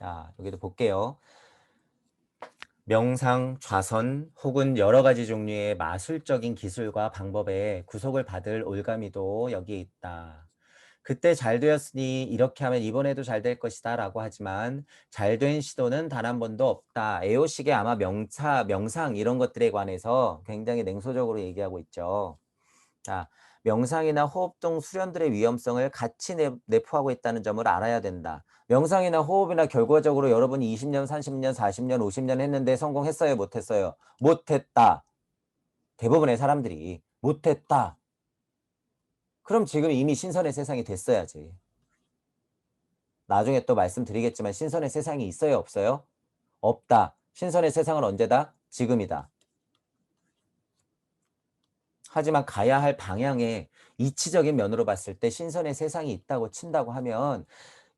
자, 여기도 볼게요. 명상, 좌선 혹은 여러 가지 종류의 마술적인 기술과 방법에 구속을 받을 올가미도 여기에 있다. 그때 잘 되었으니 이렇게 하면 이번에도 잘 될 것이다 라고 하지만 잘 된 시도는 단 한 번도 없다. 에오식의 아마 명상 이런 것들에 관해서 굉장히 냉소적으로 얘기하고 있죠. 자, 명상이나 호흡 등 수련들의 위험성을 같이 내포하고 있다는 점을 알아야 된다. 명상이나 호흡이나 결과적으로 여러분이 20년, 30년, 40년, 50년 했는데 성공했어요? 못했어요? 못했다. 대부분의 사람들이 못했다. 그럼 지금 이미 신선의 세상이 됐어야지. 나중에 또 말씀드리겠지만 신선의 세상이 있어요? 없어요? 없다. 신선의 세상은 언제다? 지금이다. 하지만 가야 할 방향에 이치적인 면으로 봤을 때 신선의 세상이 있다고 친다고 하면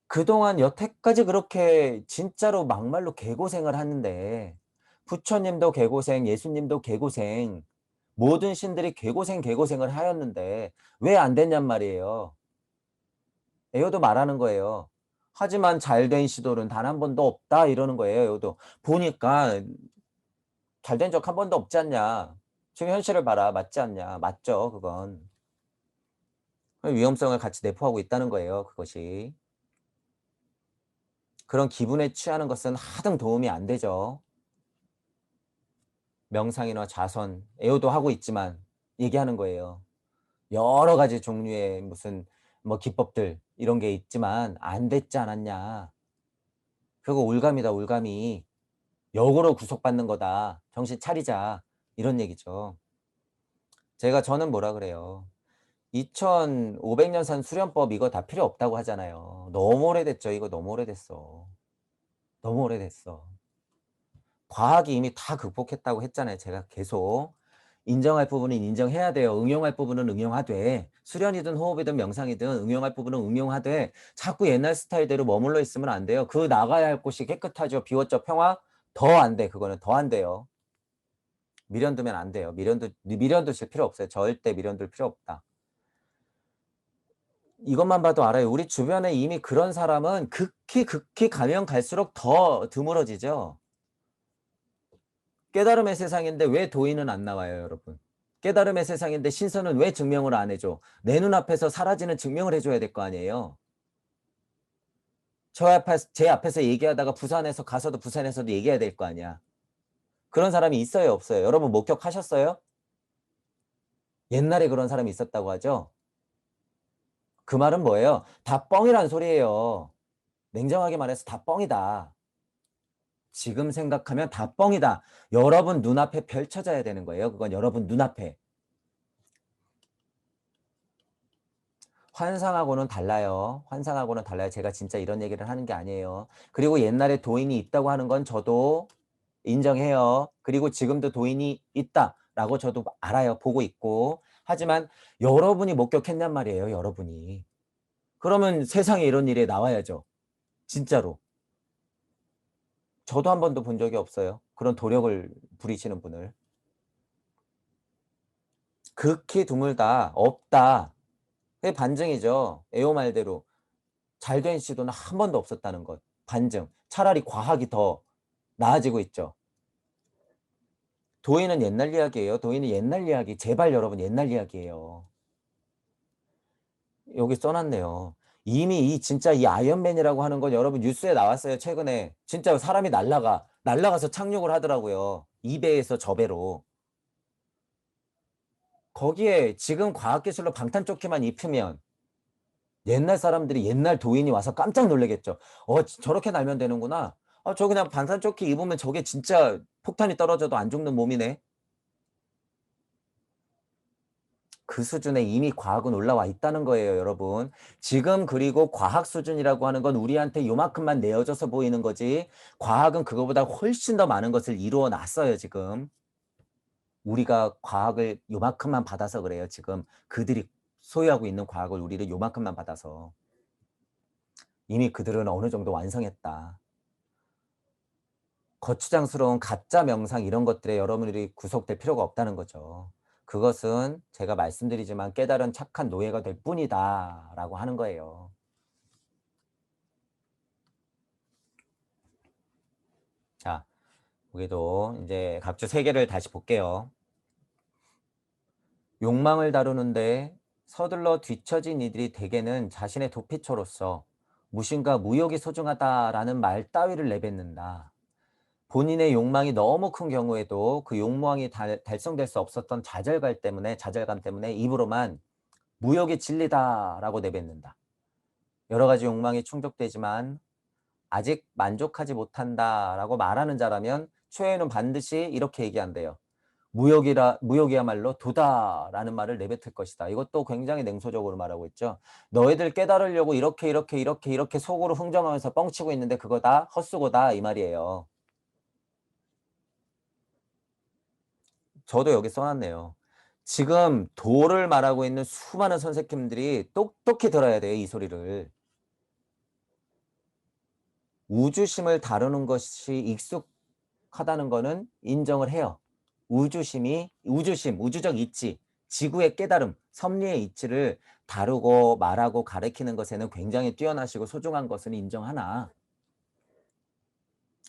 그동안 여태까지 그렇게 진짜로 막말로 개고생을 하는데 부처님도 개고생, 예수님도 개고생, 모든 신들이 개고생을 하였는데 왜 안 됐냔 말이에요. 에어도 말하는 거예요. 하지만 잘된 시도는 단 한 번도 없다 이러는 거예요. 에어도. 보니까 잘된 적 한 번도 없지 않냐. 지금 현실을 봐라. 맞지 않냐. 맞죠. 그건. 위험성을 같이 내포하고 있다는 거예요. 그것이. 그런 기분에 취하는 것은 하등 도움이 안 되죠. 명상이나 자선, 애호도 하고 있지만 얘기하는 거예요. 여러 가지 종류의 무슨 뭐 기법들 이런 게 있지만 안 됐지 않았냐. 그거 올감이다, 올감이. 역으로 구속받는 거다. 정신 차리자. 이런 얘기죠. 저는 뭐라 그래요. 2500년 산 수련법 이거 다 필요 없다고 하잖아요. 너무 오래됐죠. 이거 너무 오래됐어. 너무 오래됐어. 과학이 이미 다 극복했다고 했잖아요. 제가 계속. 인정할 부분은 인정해야 돼요. 응용할 부분은 응용하되 수련이든 호흡이든 명상이든 응용할 부분은 응용하되 자꾸 옛날 스타일대로 머물러 있으면 안 돼요. 그 나가야 할 곳이 깨끗하죠. 비웠죠. 평화? 더 안 돼. 그거는 더 안 돼요. 미련 두면 안 돼요. 미련 두실 필요 없어요. 절대 미련 둘 필요 없다. 이것만 봐도 알아요. 우리 주변에 이미 그런 사람은 극히 가면 갈수록 더 드물어지죠. 깨달음의 세상인데 왜 도인은 안 나와요, 여러분? 깨달음의 세상인데 신선은 왜 증명을 안 해줘? 내 눈앞에서 사라지는 증명을 해줘야 될 거 아니에요? 제 앞에서 얘기하다가 부산에서 가서도 부산에서도 얘기해야 될 거 아니야? 그런 사람이 있어요, 없어요? 여러분 목격하셨어요? 옛날에 그런 사람이 있었다고 하죠? 그 말은 뭐예요? 다 뻥이란 소리예요. 냉정하게 말해서 다 뻥이다. 지금 생각하면 다 뻥이다. 여러분 눈앞에 펼쳐져야 되는 거예요. 그건 여러분 눈앞에. 환상하고는 달라요. 환상하고는 달라요. 제가 진짜 이런 얘기를 하는 게 아니에요. 그리고 옛날에 도인이 있다고 하는 건 저도 인정해요. 그리고 지금도 도인이 있다라고 저도 알아요. 보고 있고. 하지만 여러분이 목격했냔 말이에요. 여러분이. 그러면 세상에 이런 일이 나와야죠. 진짜로. 저도 한 번도 본 적이 없어요. 그런 도력을 부리시는 분을. 극히 드물다. 없다. 그게 반증이죠. 에오 말대로. 잘된 시도는 한 번도 없었다는 것. 반증. 차라리 과학이 더 나아지고 있죠. 도인은 옛날 이야기예요. 도인은 옛날 이야기. 제발 여러분 옛날 이야기예요. 여기 써 놨네요. 이미 진짜 이 아이언맨이라고 하는 건 여러분 뉴스에 나왔어요. 최근에. 진짜 사람이 날아가서 착륙을 하더라고요. 이 배에서 저 배로. 거기에 지금 과학기술로 방탄조끼만 입히면 옛날 사람들이 옛날 도인이 와서 깜짝 놀라겠죠. 저렇게 날면 되는구나. 저 그냥 방탄조끼 입으면 저게 진짜 폭탄이 떨어져도 안 죽는 몸이네. 그 수준에 이미 과학은 올라와 있다는 거예요, 여러분. 지금 그리고 과학 수준이라고 하는 건 우리한테 요만큼만 내어져서 보이는 거지. 과학은 그거보다 훨씬 더 많은 것을 이루어 놨어요, 지금. 우리가 과학을 요만큼만 받아서 그래요, 지금. 그들이 소유하고 있는 과학을 우리를 요만큼만 받아서. 이미 그들은 어느 정도 완성했다. 거추장스러운 가짜 명상 이런 것들에 여러분들이 구속될 필요가 없다는 거죠. 그것은 제가 말씀드리지만 깨달은 착한 노예가 될 뿐이다 라고 하는 거예요. 자, 여기도 이제 각주 세 개를 다시 볼게요. 욕망을 다루는데 서둘러 뒤처진 이들이 대개는 자신의 도피처로서 무신과 무욕이 소중하다라는 말 따위를 내뱉는다. 본인의 욕망이 너무 큰 경우에도 그 욕망이 달성될 수 없었던 좌절감 때문에 입으로만 무욕이 진리다라고 내뱉는다. 여러 가지 욕망이 충족되지만 아직 만족하지 못한다라고 말하는 자라면 추후에는 반드시 이렇게 얘기한대요. 무욕이야말로 도다라는 말을 내뱉을 것이다. 이것도 굉장히 냉소적으로 말하고 있죠. 너희들 깨달으려고 이렇게 속으로 흥정하면서 뻥치고 있는데 그거 다 헛수고다 이 말이에요. 저도 여기 써놨네요. 지금 도를 말하고 있는 수많은 선생님들이 똑똑히 들어야 돼요, 이 소리를. 우주심을 다루는 것이 익숙하다는 거는 인정을 해요. 우주적 이치, 지구의 깨달음, 섭리의 이치를 다루고 말하고 가르치는 것에는 굉장히 뛰어나시고 소중한 것은 인정하나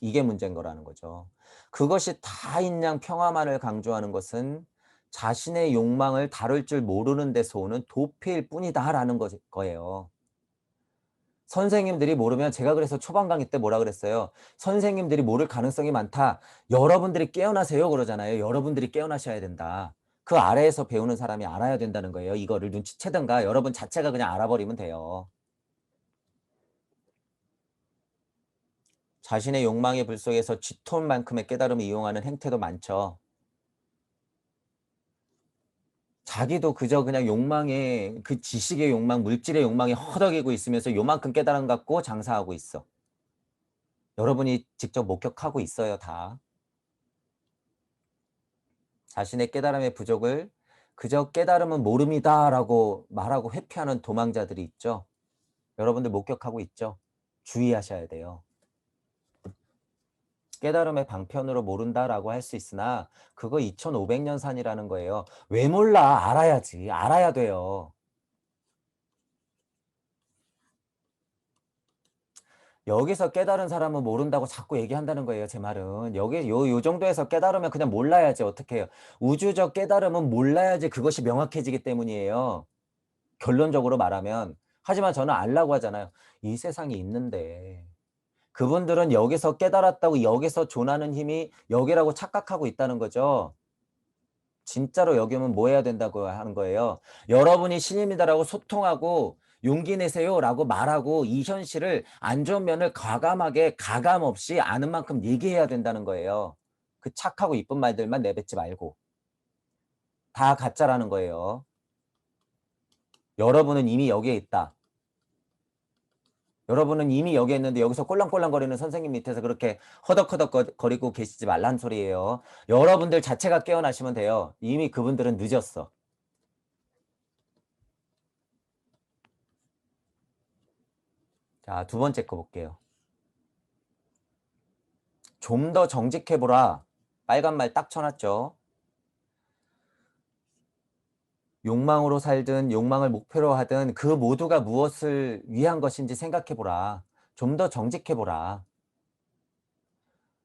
이게 문제인 거라는 거죠. 그것이 다인 양 평화만을 강조하는 것은 자신의 욕망을 다룰 줄 모르는 데서 오는 도피일 뿐이다라는 거예요. 선생님들이 모르면 제가 그래서 초반 강의 때 뭐라 그랬어요? 선생님들이 모를 가능성이 많다. 여러분들이 깨어나세요 그러잖아요. 여러분들이 깨어나셔야 된다. 그 아래에서 배우는 사람이 알아야 된다는 거예요. 이거를 눈치채든가 여러분 자체가 그냥 알아버리면 돼요. 자신의 욕망의 불 속에서 쥐톤만큼의 깨달음을 이용하는 행태도 많죠. 자기도 그저 그냥 욕망에 그 지식의 욕망, 물질의 욕망에 허덕이고 있으면서 요만큼 깨달음 갖고 장사하고 있어. 여러분이 직접 목격하고 있어요, 다. 자신의 깨달음의 부족을 그저 깨달음은 모릅니다라고 말하고 회피하는 도망자들이 있죠. 여러분들 목격하고 있죠. 주의하셔야 돼요. 깨달음의 방편으로 모른다라고 할 수 있으나 그거 2500년 산이라는 거예요. 왜 몰라? 알아야지. 알아야 돼요. 여기서 깨달은 사람은 모른다고 자꾸 얘기한다는 거예요, 제 말은. 여기 요 정도에서 깨달으면 그냥 몰라야지 어떻게 해요. 우주적 깨달음은 몰라야지 그것이 명확해지기 때문이에요. 결론적으로 말하면. 하지만 저는 알라고 하잖아요. 이 세상이 있는데 그분들은 여기서 깨달았다고 여기서 존하는 힘이 여기라고 착각하고 있다는 거죠. 진짜로 여기면 뭐 해야 된다고 하는 거예요. 여러분이 신입니다라고 소통하고 용기 내세요라고 말하고 이 현실을 안 좋은 면을 과감하게 가감 없이 아는 만큼 얘기해야 된다는 거예요. 그 착하고 이쁜 말들만 내뱉지 말고. 다 가짜라는 거예요. 여러분은 이미 여기에 있다. 여러분은 이미 여기에 있는데 여기서 꼴랑꼴랑거리는 선생님 밑에서 그렇게 허덕허덕 거리고 계시지 말란 소리예요. 여러분들 자체가 깨어나시면 돼요. 이미 그분들은 늦었어. 자, 두 번째 거 볼게요. 좀 더 정직해보라. 빨간 말 딱 쳐놨죠. 욕망으로 살든 욕망을 목표로 하든 그 모두가 무엇을 위한 것인지 생각해보라. 좀 더 정직해보라.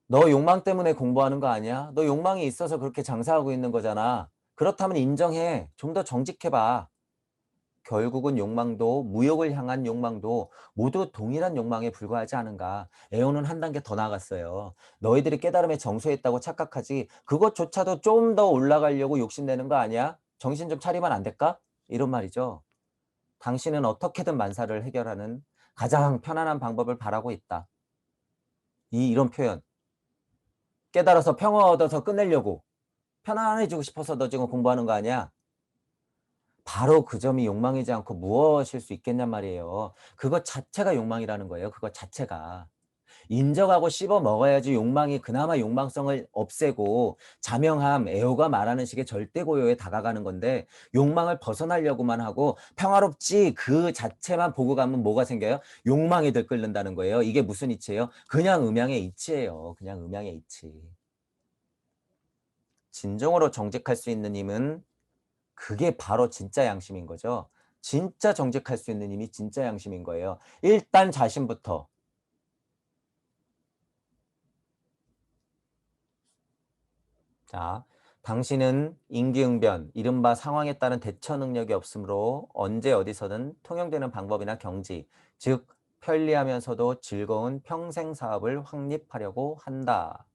너 욕망 때문에 공부하는 거 아니야? 너 욕망이 있어서 그렇게 장사하고 있는 거잖아. 그렇다면 인정해. 좀 더 정직해봐. 결국은 욕망도 무욕을 향한 욕망도 모두 동일한 욕망에 불과하지 않은가. 에오는 한 단계 더 나갔어요. 너희들이 깨달음에 정수했다고 착각하지 그것조차도 좀 더 올라가려고 욕심내는 거 아니야? 정신 좀 차리면 안 될까? 이런 말이죠. 당신은 어떻게든 만사를 해결하는 가장 편안한 방법을 바라고 있다. 이런 표현. 깨달아서 평화 얻어서 끝내려고. 편안해지고 싶어서 너 지금 공부하는 거 아니야? 바로 그 점이 욕망이지 않고 무엇일 수 있겠냔 말이에요. 그것 자체가 욕망이라는 거예요. 그것 자체가. 인정하고 씹어 먹어야지 욕망이 그나마 욕망성을 없애고 자명함, 애호가 말하는 식의 절대 고요에 다가가는 건데 욕망을 벗어나려고만 하고 평화롭지 그 자체만 보고 가면 뭐가 생겨요? 욕망이 들끓는다는 거예요. 이게 무슨 이치예요? 그냥 음양의 이치예요. 그냥 음양의 이치. 진정으로 정직할 수 있는 힘은 그게 바로 진짜 양심인 거죠. 진짜 정직할 수 있는 힘이 진짜 양심인 거예요. 일단 자신부터 자, 당신은 임기응변, 이른바 상황에 따른 대처 능력이 없으므로 언제 어디서든 통용되는 방법이나 경지, 즉 편리하면서도 즐거운 평생 사업을 확립하려고 한다.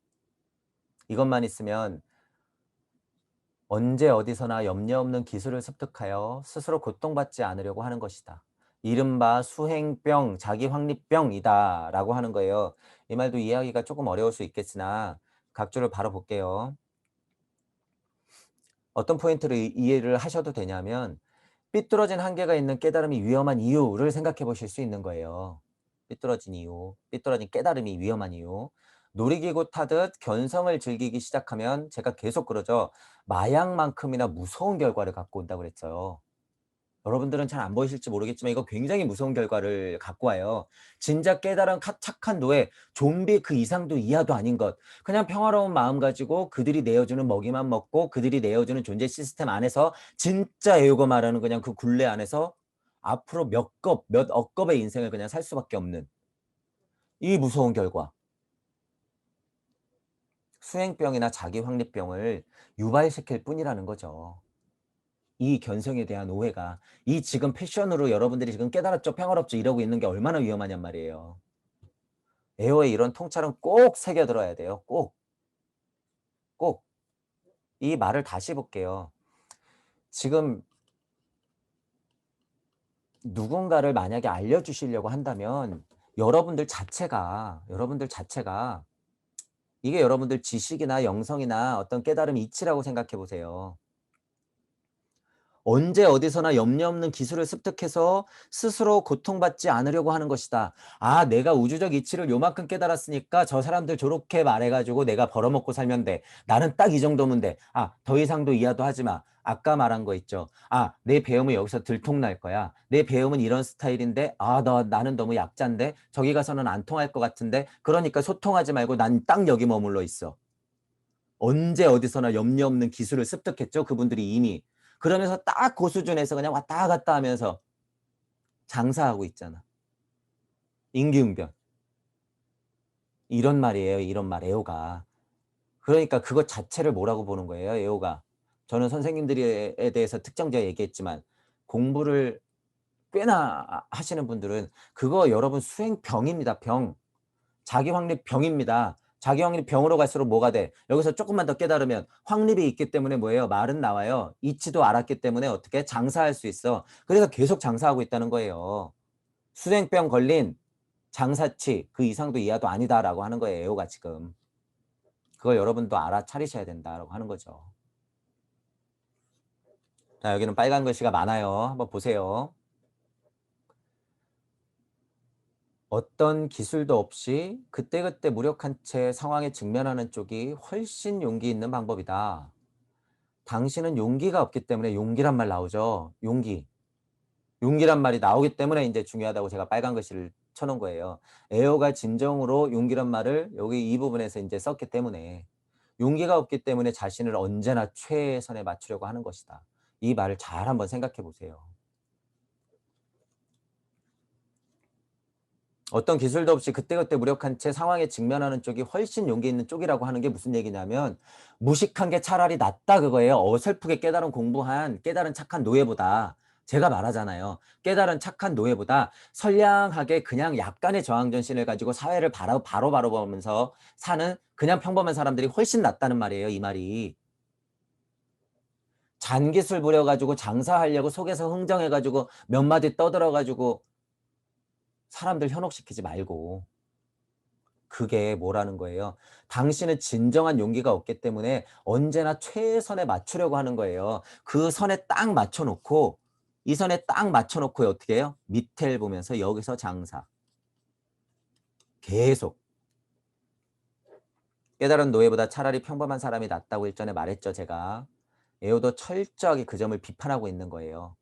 이것만 있으면 언제 어디서나 염려 없는 기술을 습득하여 스스로 고통받지 않으려고 하는 것이다. 이른바 수행병, 자기확립병이다 라고 하는 거예요. 이 말도 이해하기가 조금 어려울 수 있겠으나 각주를 바로 볼게요. 어떤 포인트를 이해를 하셔도 되냐면 삐뚤어진 한계가 있는 깨달음이 위험한 이유를 생각해 보실 수 있는 거예요. 삐뚤어진 이유, 삐뚤어진 깨달음이 위험한 이유. 놀이기구 타듯 견성을 즐기기 시작하면 제가 계속 그러죠. 마약만큼이나 무서운 결과를 갖고 온다고 그랬어요. 여러분들은 잘 안 보이실지 모르겠지만 이거 굉장히 무서운 결과를 갖고 와요. 진짜 깨달은 착한 노예, 좀비 그 이상도 이하도 아닌 것. 그냥 평화로운 마음 가지고 그들이 내어주는 먹이만 먹고 그들이 내어주는 존재 시스템 안에서 진짜 애우고 말하는 그냥 그 굴레 안에서 앞으로 몇 억겁의 인생을 그냥 살 수밖에 없는 이 무서운 결과. 수행병이나 자기확립병을 유발시킬 뿐이라는 거죠. 이 견성에 대한 오해가 이 지금 패션으로 여러분들이 지금 깨달았죠, 평화롭죠 이러고 있는 게 얼마나 위험하냔 말이에요. 에어의 이런 통찰은 꼭 새겨들어야 돼요. 꼭. 꼭. 이 말을 다시 볼게요. 지금 누군가를 만약에 알려주시려고 한다면 여러분들 자체가 이게 여러분들 지식이나 영성이나 어떤 깨달음 이치라고 생각해 보세요. 언제 어디서나 염려 없는 기술을 습득해서 스스로 고통받지 않으려고 하는 것이다. 아, 내가 우주적 이치를 요만큼 깨달았으니까 저 사람들 저렇게 말해가지고 내가 벌어먹고 살면 돼. 나는 딱 이 정도면 돼. 아, 더 이상도 이하도 하지 마. 아까 말한 거 있죠. 아, 내 배움은 여기서 들통날 거야. 내 배움은 이런 스타일인데, 아, 나는 너무 약자인데, 저기 가서는 안 통할 것 같은데, 그러니까 소통하지 말고 난 딱 여기 머물러 있어. 언제 어디서나 염려 없는 기술을 습득했죠. 그분들이 이미. 그러면서 딱 그 수준에서 그냥 왔다 갔다 하면서 장사하고 있잖아. 임기응변. 이런 말이에요. 이런 말 애호가. 그러니까 그것 자체를 뭐라고 보는 거예요. 애호가. 저는 선생님들에 대해서 특정지어 얘기했지만 공부를 꽤나 하시는 분들은 그거 여러분 수행병입니다. 병. 자기확립 병입니다. 자기확립 병으로 갈수록 뭐가 돼? 여기서 조금만 더 깨달으면 확립이 있기 때문에 뭐예요? 말은 나와요. 이치도 알았기 때문에 어떻게 장사할 수 있어. 그래서 계속 장사하고 있다는 거예요. 수행병 걸린 장사치 그 이상도 이하도 아니다라고 하는 거예요. 애호가 지금. 그걸 여러분도 알아차리셔야 된다라고 하는 거죠. 자, 여기는 빨간 글씨가 많아요. 한번 보세요. 어떤 기술도 없이 그때그때 무력한 채 상황에 직면하는 쪽이 훨씬 용기 있는 방법이다. 당신은 용기가 없기 때문에 용기란 말 나오죠. 용기. 용기란 말이 나오기 때문에 이제 중요하다고 제가 빨간 글씨를 쳐놓은 거예요. 에어가 진정으로 용기란 말을 여기 이 부분에서 이제 썼기 때문에 용기가 없기 때문에 자신을 언제나 최선에 맞추려고 하는 것이다. 이 말을 잘 한번 생각해 보세요. 어떤 기술도 없이 그때그때 무력한 채 상황에 직면하는 쪽이 훨씬 용기 있는 쪽이라고 하는 게 무슨 얘기냐면 무식한 게 차라리 낫다 그거예요. 어설프게 깨달은 공부한 깨달은 착한 노예보다 제가 말하잖아요. 깨달은 착한 노예보다 선량하게 그냥 약간의 저항정신을 가지고 사회를 바로 보면서 사는 그냥 평범한 사람들이 훨씬 낫다는 말이에요. 이 말이. 잔기술 부려가지고 장사하려고 속에서 흥정해가지고 몇 마디 떠들어가지고 사람들 현혹시키지 말고 그게 뭐라는 거예요. 당신은 진정한 용기가 없기 때문에 언제나 최선에 맞추려고 하는 거예요. 그 선에 딱 맞춰놓고 이 선에 딱 맞춰놓고 어떻게 해요? 밑에를 보면서 여기서 장사. 계속. 깨달은 노예보다 차라리 평범한 사람이 낫다고 일전에 말했죠, 제가. 에오도 철저하게 그 점을 비판하고 있는 거예요.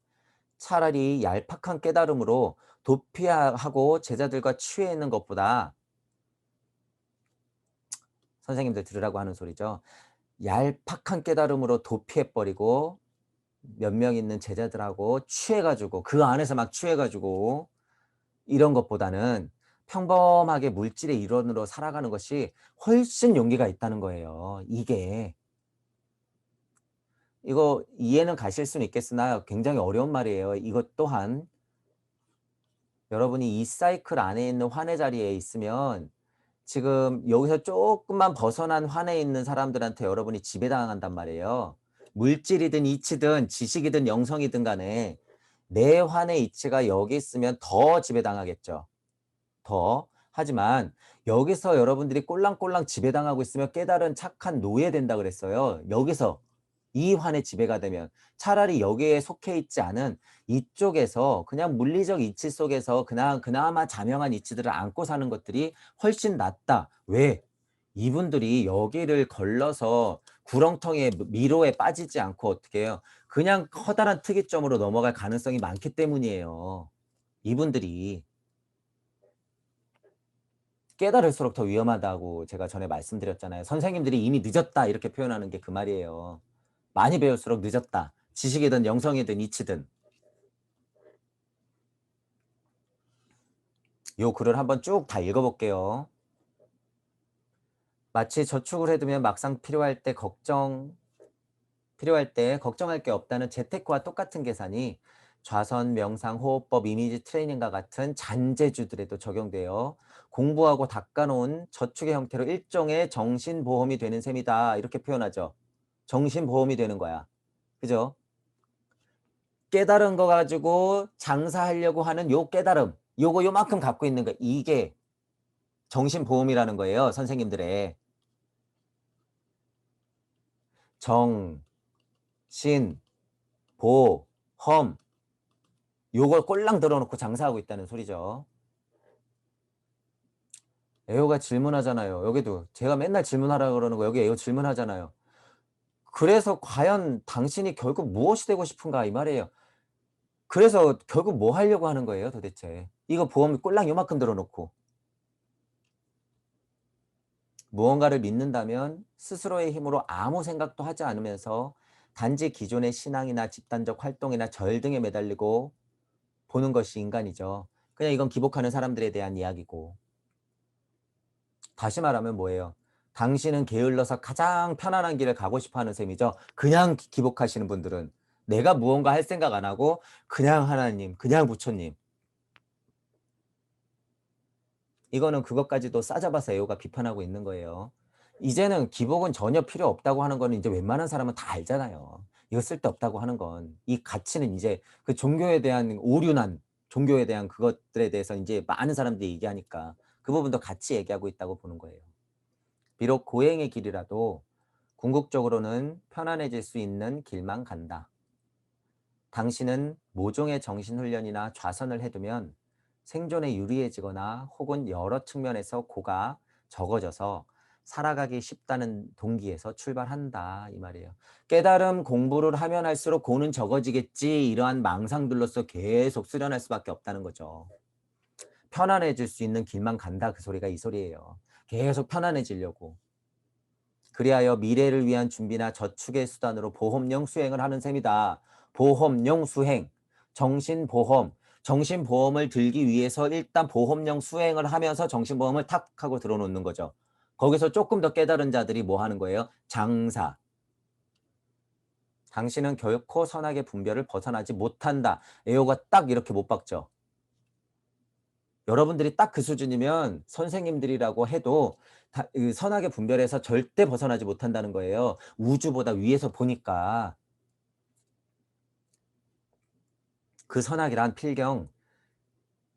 차라리 얄팍한 깨달음으로 도피하고 제자들과 취해 있는 것보다 선생님들 들으라고 하는 소리죠. 얄팍한 깨달음으로 도피해버리고 몇 명 있는 제자들하고 취해가지고 그 안에서 막 취해가지고 이런 것보다는 평범하게 물질의 일원으로 살아가는 것이 훨씬 용기가 있다는 거예요. 이게 이거 이해는 가실 수는 있겠으나 굉장히 어려운 말이에요. 이것 또한 여러분이 이 사이클 안에 있는 환의 자리에 있으면 지금 여기서 쪼끔만 벗어난 환에 있는 사람들한테 여러분이 지배당한단 말이에요. 물질이든 이치든 지식이든 영성이든 간에 내 환의 이치가 여기 있으면 더 지배당하겠죠. 더. 하지만 여기서 여러분들이 꼴랑꼴랑 지배당하고 있으면 깨달은 착한 노예된다 그랬어요. 여기서 이 환의 지배가 되면 차라리 여기에 속해 있지 않은 이쪽에서 그냥 물리적 이치 속에서 그냥 그나마 자명한 이치들을 안고 사는 것들이 훨씬 낫다. 왜? 이분들이 여기를 걸러서 구렁텅이에 미로에 빠지지 않고 어떻게 해요? 그냥 커다란 특이점으로 넘어갈 가능성이 많기 때문이에요. 이분들이 깨달을수록 더 위험하다고 제가 전에 말씀드렸잖아요. 선생님들이 이미 늦었다 이렇게 표현하는 게 그 말이에요. 많이 배울수록 늦었다. 지식이든 영성이든 이치든. 요 글을 한번 쭉 다 읽어볼게요. 마치 저축을 해두면 막상 필요할 때 걱정할 게 없다는 재테크와 똑같은 계산이 좌선, 명상, 호흡법, 이미지 트레이닝과 같은 잔재주들에도 적용되어 공부하고 닦아놓은 저축의 형태로 일종의 정신보험이 되는 셈이다. 이렇게 표현하죠. 정신보험이 되는 거야. 그죠? 깨달은 거 가지고 장사하려고 하는 요 깨달음, 요거 요만큼 갖고 있는 거, 이게 정신보험이라는 거예요. 선생님들의. 정, 신, 보, 험, 요걸 꼴랑 들어놓고 장사하고 있다는 소리죠. 에어가 질문하잖아요. 여기도 제가 맨날 질문하라고 그러는 거 여기 에어 질문하잖아요. 그래서 과연 당신이 결국 무엇이 되고 싶은가 이 말이에요. 그래서 결국 뭐 하려고 하는 거예요 도대체. 이거 보험 꼴랑 요만큼 들어놓고. 무언가를 믿는다면 스스로의 힘으로 아무 생각도 하지 않으면서 단지 기존의 신앙이나 집단적 활동이나 절 등에 매달리고 보는 것이 인간이죠. 그냥 이건 기복하는 사람들에 대한 이야기고. 다시 말하면 뭐예요? 당신은 게을러서 가장 편안한 길을 가고 싶어 하는 셈이죠. 그냥 기복하시는 분들은. 내가 무언가 할 생각 안 하고 그냥 하나님, 그냥 부처님. 이거는 그것까지도 싸잡아서 애호가 비판하고 있는 거예요. 이제는 기복은 전혀 필요 없다고 하는 거는 이제 웬만한 사람은 다 알잖아요. 이거 쓸데없다고 하는 건. 이 가치는 이제 그 종교에 대한 오류난, 종교에 대한 그것들에 대해서 이제 많은 사람들이 얘기하니까 그 부분도 같이 얘기하고 있다고 보는 거예요. 비록 고행의 길이라도 궁극적으로는 편안해질 수 있는 길만 간다. 당신은 모종의 정신훈련이나 좌선을 해두면 생존에 유리해지거나 혹은 여러 측면에서 고가 적어져서 살아가기 쉽다는 동기에서 출발한다 이 말이에요. 깨달음 공부를 하면 할수록 고는 적어지겠지 이러한 망상들로서 계속 수련할 수밖에 없다는 거죠. 편안해질 수 있는 길만 간다 그 소리가 이 소리예요. 계속 편안해지려고. 그리하여 미래를 위한 준비나 저축의 수단으로 보험용 수행을 하는 셈이다. 보험용 수행, 정신보험. 정신보험을 들기 위해서 일단 보험용 수행을 하면서 정신보험을 탁 하고 들어놓는 거죠. 거기서 조금 더 깨달은 자들이 뭐 하는 거예요? 장사. 당신은 결코 선악의 분별을 벗어나지 못한다. 에어가 딱 이렇게 못 박죠. 여러분들이 딱 그 수준이면 선생님들이라고 해도 선악의 분별에서 절대 벗어나지 못한다는 거예요. 우주보다 위에서 보니까. 그 선악이란 필경,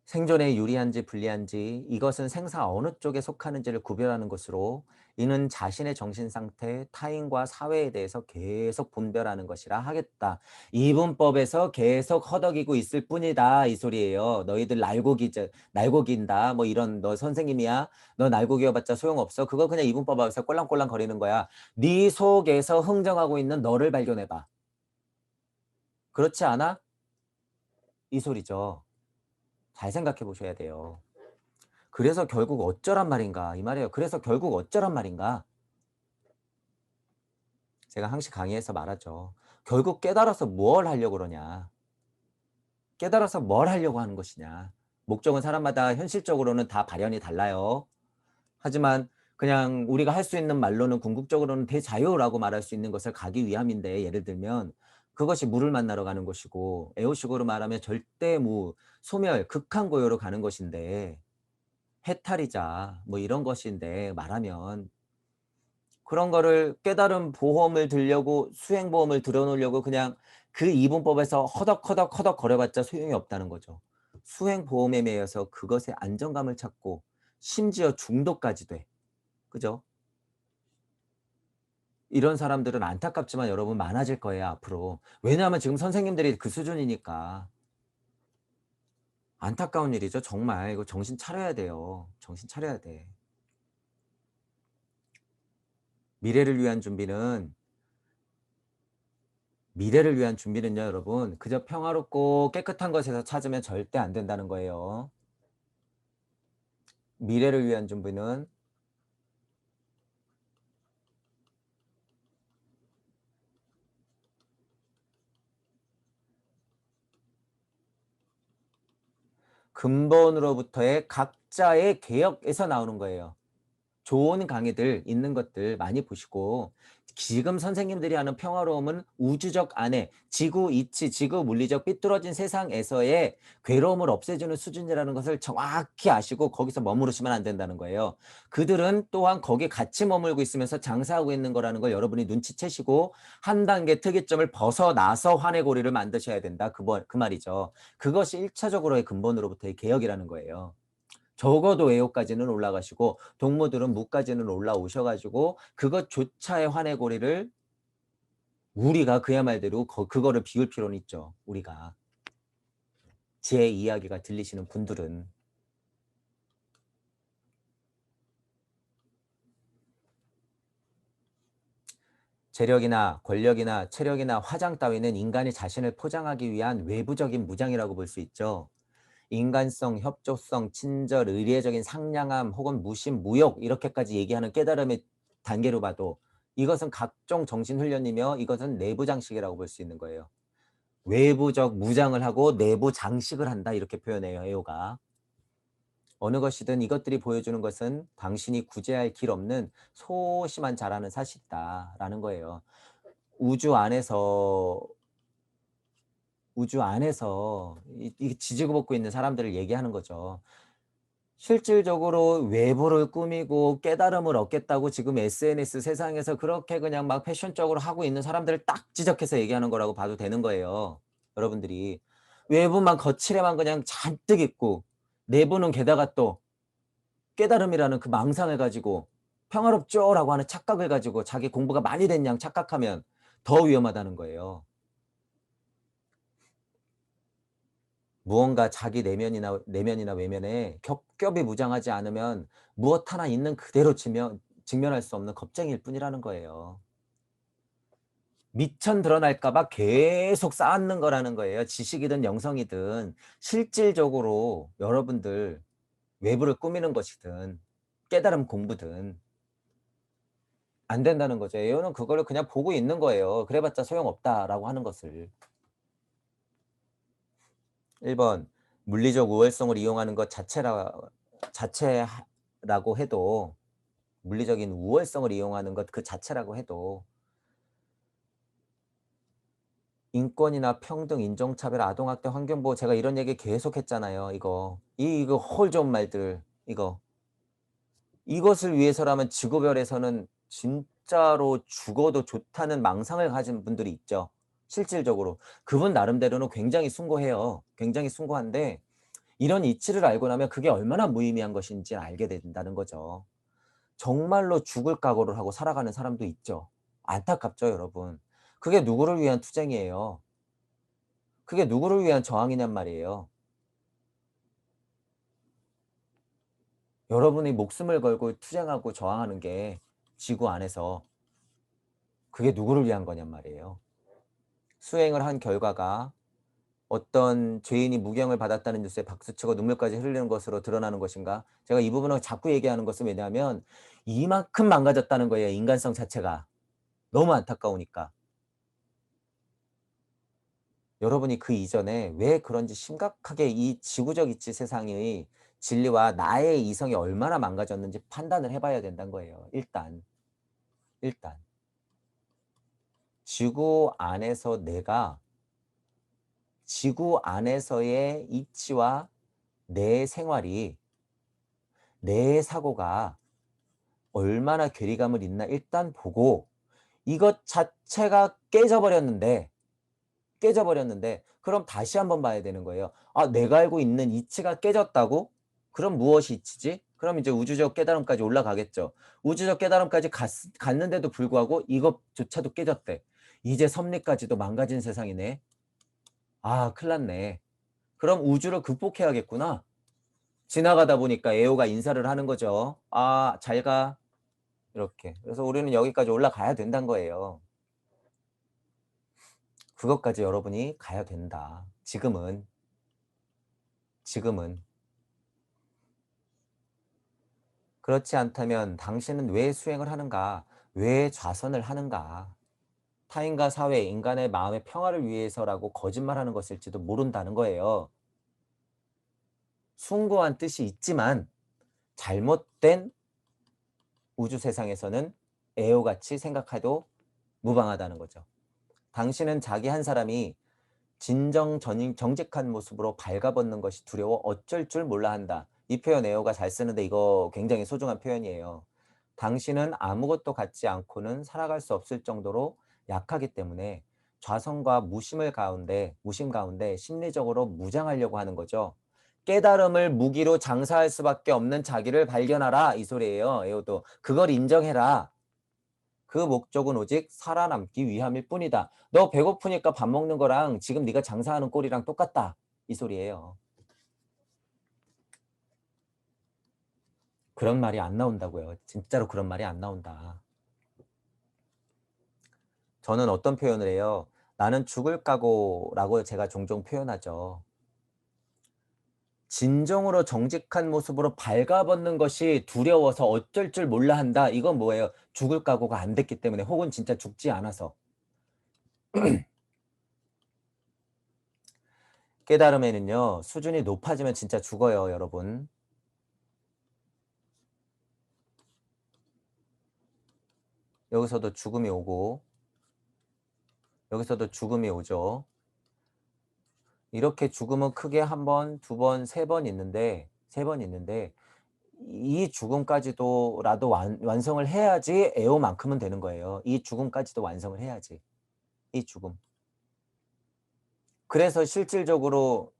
생존에 유리한지 불리한지 이것은 생사 어느 쪽에 속하는지를 구별하는 것으로 이는 자신의 정신 상태, 타인과 사회에 대해서 계속 분별하는 것이라 하겠다. 이분법에서 계속 허덕이고 있을 뿐이다 이 소리예요. 너희들 날고 긴다 뭐 이런 너 선생님이야 너 날고 기어봤자 소용없어. 그거 그냥 이분법에서 꼴랑꼴랑 거리는 거야. 네 속에서 흥정하고 있는 너를 발견해봐. 그렇지 않아? 이 소리죠. 잘 생각해 보셔야 돼요. 그래서 결국 어쩌란 말인가 이 말이에요. 그래서 결국 어쩌란 말인가. 제가 항시 강의에서 말하죠. 결국 깨달아서 뭘 하려고 그러냐. 깨달아서 뭘 하려고 하는 것이냐. 목적은 사람마다 현실적으로는 다 발현이 달라요. 하지만 그냥 우리가 할 수 있는 말로는 궁극적으로는 대자유라고 말할 수 있는 것을 가기 위함인데, 예를 들면 그것이 물을 만나러 가는 것이고 애호식으로 말하면 절대무, 소멸, 극한고요로 가는 것인데, 해탈이자 뭐 이런 것인데 말하면, 그런 거를 깨달음 보험을 들려고 수행 보험을 들어 놓으려고 그냥 그 이분법에서 허덕허덕 거려봤자 소용이 없다는 거죠. 수행 보험에 매여서 그것에 안정감을 찾고 심지어 중독까지 돼. 그죠? 이런 사람들은 안타깝지만 여러분 많아질 거예요, 앞으로. 왜냐하면 지금 선생님들이 그 수준이니까. 안타까운 일이죠, 정말. 이거 정신 차려야 돼요. 정신 차려야 돼. 미래를 위한 준비는 미래를 위한 준비는요, 여러분, 그저 평화롭고 깨끗한 것에서 찾으면 절대 안 된다는 거예요. 미래를 위한 준비는 근본으로부터의 각자의 개혁에서 나오는 거예요. 좋은 강의들 있는 것들 많이 보시고, 지금 선생님들이 하는 평화로움은 우주적 안에 지구 이치, 지구 물리적 삐뚤어진 세상에서의 괴로움을 없애주는 수준이라는 것을 정확히 아시고 거기서 머무르시면 안 된다는 거예요. 그들은 또한 거기에 같이 머물고 있으면서 장사하고 있는 거라는 걸 여러분이 눈치채시고 한 단계 특이점을 벗어나서 환해고리를 만드셔야 된다. 그 말이죠. 그것이 1차적으로의 근본으로부터의 개혁이라는 거예요. 적어도 외요까지는 올라가시고 동무들은 무까지는 올라오셔 가지고 그것조차의 환해고리를 우리가 그야말대로 그거를 비울 필요는 있죠, 우리가. 제 이야기가 들리시는 분들은. 재력이나 권력이나 체력이나 화장 따위는 인간이 자신을 포장하기 위한 외부적인 무장이라고 볼 수 있죠. 인간성, 협조성, 친절, 의례적인 상냥함 혹은 무심, 무욕 이렇게까지 얘기하는 깨달음의 단계로 봐도 이것은 각종 정신훈련이며 이것은 내부 장식이라고 볼 수 있는 거예요. 외부적 무장을 하고 내부 장식을 한다 이렇게 표현해요, 에오가. 어느 것이든 이것들이 보여주는 것은 당신이 구제할 길 없는 소심한 자라는 사실이다라는 거예요. 우주 안에서 우주 안에서 이 지지고 볶고 있는 사람들을 얘기하는 거죠. 실질적으로 외부를 꾸미고 깨달음을 얻겠다고 지금 SNS 세상에서 그렇게 그냥 막 패션적으로 하고 있는 사람들을 딱 지적해서 얘기하는 거라고 봐도 되는 거예요, 여러분들이. 외부만 거칠에만 그냥 잔뜩 있고 내부는 게다가 또 깨달음이라는 그 망상을 가지고 평화롭죠라고 하는 착각을 가지고 자기 공부가 많이 된 양 착각하면 더 위험하다는 거예요. 무언가 자기 내면이나 외면에 겹겹이 무장하지 않으면 무엇 하나 있는 그대로 직면할 수 없는 겁쟁이일 뿐이라는 거예요. 미천 드러날까 봐 계속 쌓는 거라는 거예요. 지식이든 영성이든 실질적으로 여러분들 외부를 꾸미는 것이든 깨달음 공부든 안 된다는 거죠. 에어는 그거를 그냥 보고 있는 거예요. 그래봤자 소용없다라고 하는 것을. 1번 물리적 우월성을 이용하는 것 자체라고 해도, 물리적인 우월성을 이용하는 것 그 자체라고 해도 인권이나 평등, 인종차별, 아동학대, 환경보호 제가 이런 얘기 계속 했잖아요. 이거 헐 좋은 말들 이거. 이것을 위해서라면 지구별에서는 진짜로 죽어도 좋다는 망상을 가진 분들이 있죠, 실질적으로. 그분 나름대로는 굉장히 숭고해요. 굉장히 숭고한데 이런 이치를 알고 나면 그게 얼마나 무의미한 것인지 알게 된다는 거죠. 정말로 죽을 각오를 하고 살아가는 사람도 있죠. 안타깝죠, 여러분. 그게 누구를 위한 투쟁이에요. 그게 누구를 위한 저항이냔 말이에요. 여러분이 목숨을 걸고 투쟁하고 저항하는 게 지구 안에서 그게 누구를 위한 거냔 말이에요. 수행을 한 결과가 어떤 죄인이 무경을 받았다는 뉴스에 박수치고 눈물까지 흘리는 것으로 드러나는 것인가? 제가 이 부분을 자꾸 얘기하는 것은 왜냐하면 이만큼 망가졌다는 거예요, 인간성 자체가. 너무 안타까우니까. 여러분이 그 이전에 왜 그런지 심각하게 이 지구적 이치 세상의 진리와 나의 이성이 얼마나 망가졌는지 판단을 해 봐야 된다는 거예요 일단. 일단. 지구 안에서 내가 지구 안에서의 이치와 내 생활이 내 사고가 얼마나 괴리감을 잇나 일단 보고 이것 자체가 깨져 버렸는데 그럼 다시 한번 봐야 되는 거예요. '아 내가 알고 있는 이치가 깨졌다고? 그럼 무엇이 이치지?' 그럼 이제 우주적 깨달음까지 올라가겠죠. 우주적 깨달음까지 갔는데도 불구하고 이것조차도 깨졌대. '이제 섭리까지도 망가진 세상이네. 아 큰일 났네. 그럼 우주를 극복해야겠구나.' 지나가다 보니까 에오가 인사를 하는 거죠. "아 잘 가." 이렇게. 그래서 우리는 여기까지 올라가야 된다는 거예요. 그것까지 여러분이 가야 된다. 지금은. 지금은. 그렇지 않다면 당신은 왜 수행을 하는가? 왜 좌선을 하는가? 타인과 사회, 인간의 마음의 평화를 위해서라고 거짓말하는 것일지도 모른다는 거예요. 숭고한 뜻이 있지만 잘못된 우주 세상에서는 에오같이 생각해도 무방하다는 거죠. 당신은 자기 한 사람이 정직한 모습으로 발가벗는 것이 두려워 어쩔 줄 몰라 한다. 이 표현 에오가 잘 쓰는데 이거 굉장히 소중한 표현이에요. 당신은 아무것도 갖지 않고는 살아갈 수 없을 정도로 약하기 때문에 좌성과 무심 가운데 심리적으로 무장하려고 하는 거죠. 깨달음을 무기로 장사할 수밖에 없는 자기를 발견하라 이 소리예요. 에오도 그걸 인정해라. 그 목적은 오직 살아남기 위함일 뿐이다. 너 배고프니까 밥 먹는 거랑 지금 네가 장사하는 꼴이랑 똑같다. 이 소리예요. 그런 말이 안 나온다고요. 진짜로 그런 말이 안 나온다. 저는 어떤 표현을 해요. 나는 죽을 각오라고 제가 종종 표현하죠. 진정으로 정직한 모습으로 발가벗는 것이 두려워서 어쩔 줄 몰라 한다. 이건 뭐예요? 죽을 각오가 안 됐기 때문에 혹은 진짜 죽지 않아서. 깨달음에는요. 수준이 높아지면 진짜 죽어요, 여러분. 여기서도 죽음이 오고 여기서도 죽음이 오죠. 이렇게 죽음은 크게 한 번, 두 번, 세 번 있는데 세 번 있는데 이 죽음까지도 라도 완성을 해야지 에오만큼은 되는 거예요. 이 죽음까지도 완성을 해야지. 이 죽음. 그래서 실질적으로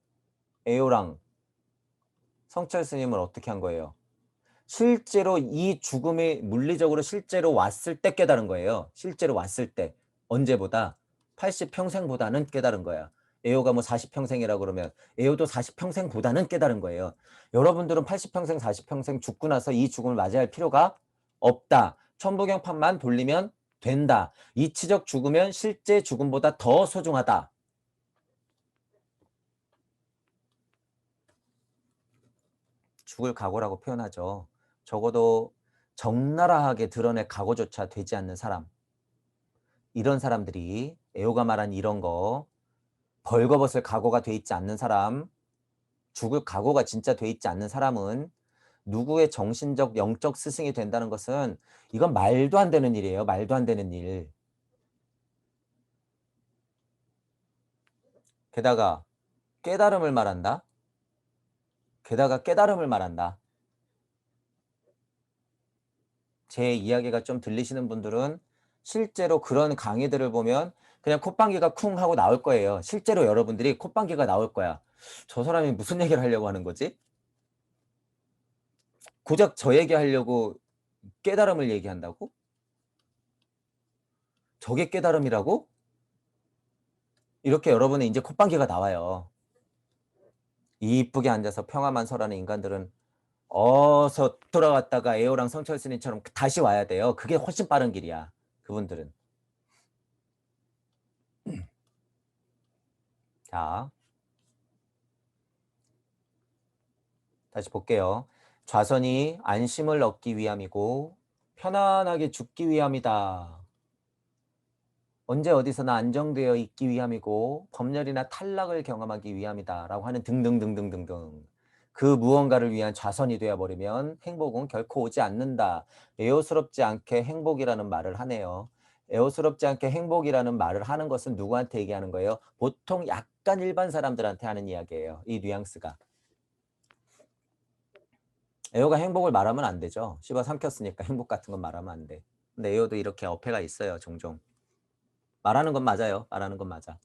에오랑 성철 스님은 어떻게 한 거예요? 실제로 이 죽음이 물리적으로 실제로 왔을 때 깨달은 거예요. 실제로 왔을 때. 언제보다 80평생보다는 깨달은 거야. 에오가 뭐 40평생이라고 그러면 에오도 40평생보다는 깨달은 거예요. 여러분들은 80평생, 40평생 죽고 나서 이 죽음을 맞이할 필요가 없다. 천부경판만 돌리면 된다. 이치적 죽으면 실제 죽음보다 더 소중하다. 죽을 각오라고 표현하죠. 적어도 적나라하게 드러낼 각오조차 되지 않는 사람. 이런 사람들이 에오가 말한 이런 거 벌거벗을 각오가 돼 있지 않는 사람, 죽을 각오가 진짜 돼 있지 않는 사람은 누구의 정신적 영적 스승이 된다는 것은 이건 말도 안 되는 일이에요. 말도 안 되는 일. 게다가 깨달음을 말한다. 게다가 깨달음을 말한다. 제 이야기가 좀 들리시는 분들은 실제로 그런 강의들을 보면 그냥 콧방귀가 쿵 하고 나올 거예요. 실제로 여러분들이 콧방귀가 나올 거야. '저 사람이 무슨 얘기를 하려고 하는 거지?' 고작 저 얘기하려고 깨달음을 얘기한다고? 저게 깨달음이라고? 이렇게 여러분의 인제 콧방귀가 나와요. 이쁘게 앉아서 평화만 설하는 인간들은 어서 돌아갔다가 에오랑 성철 스님처럼 다시 와야 돼요. 그게 훨씬 빠른 길이야, 그분들은. 자, 다시 볼게요. "좌선이 안심을 얻기 위함이고 편안하게 죽기 위함이다. 언제 어디서나 안정되어 있기 위함이고 법렬이나 탈락을 경험하기 위함이다."라고 하는 등등등등등등. 그 무언가를 위한 좌선이 되어 버리면 행복은 결코 오지 않는다. 에호스럽지 않게 행복이라는 말을 하네요. 에호스럽지 않게 행복이라는 말을 하는 것은 누구한테 얘기하는 거예요? 보통 약간 일반 사람들한테 하는 이야기예요. 이 뉘앙스가. 에호가 행복을 말하면 안 되죠. 씹어 삼켰으니까 행복 같은 건 말하면 안 돼. 근데 에호도 이렇게 어폐가 있어요, 종종. 말하는 건 맞아요. 말하는 건 맞아.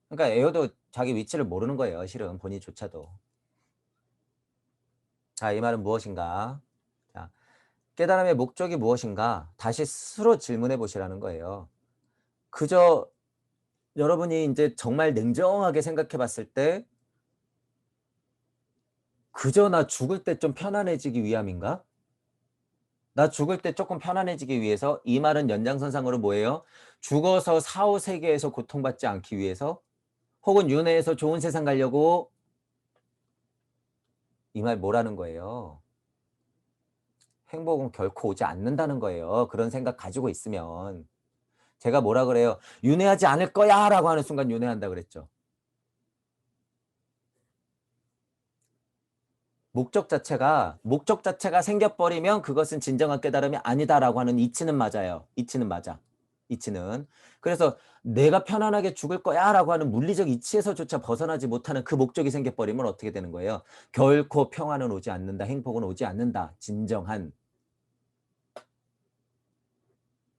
그러니까 에호도 자기 위치를 모르는 거예요, 실은 본인조차도. 자, 이 말은 무엇인가? 자, 깨달음의 목적이 무엇인가? 다시 스스로 질문해 보시라는 거예요. 그저 여러분이 인제 정말 냉정하게 생각해 봤을 때 그저 '나 죽을 때 좀 편안해지기 위함인가? 나 죽을 때 쪼끔 편안해지기 위해서.' 이 말은 연장선상으로 뭐예요? 죽어서 사후 세계에서 고통받지 않기 위해서 혹은 윤회에서 좋은 세상 가려고 이 말 뭐라는 거예요? 행복은 결코 오지 않는다는 거예요, 그런 생각 가지고 있으면. 제가 뭐라 그래요? "윤회하지 않을 거야."라고 하는 순간 윤회한다 그랬죠. 목적 자체가 생겨 버리면 그것은 진정한 깨달음이 아니다라고 하는 이치는 맞아요. 이치는 맞아. 이치는. 그래서 '내가 편안하게 죽을 거야.'라고 하는 물리적 이치에서조차 벗어나지 못하는 그 목적이 생겨 버리면 어떻게 되는 거예요? 결코 평안은 오지 않는다. 행복은 오지 않는다. 진정한.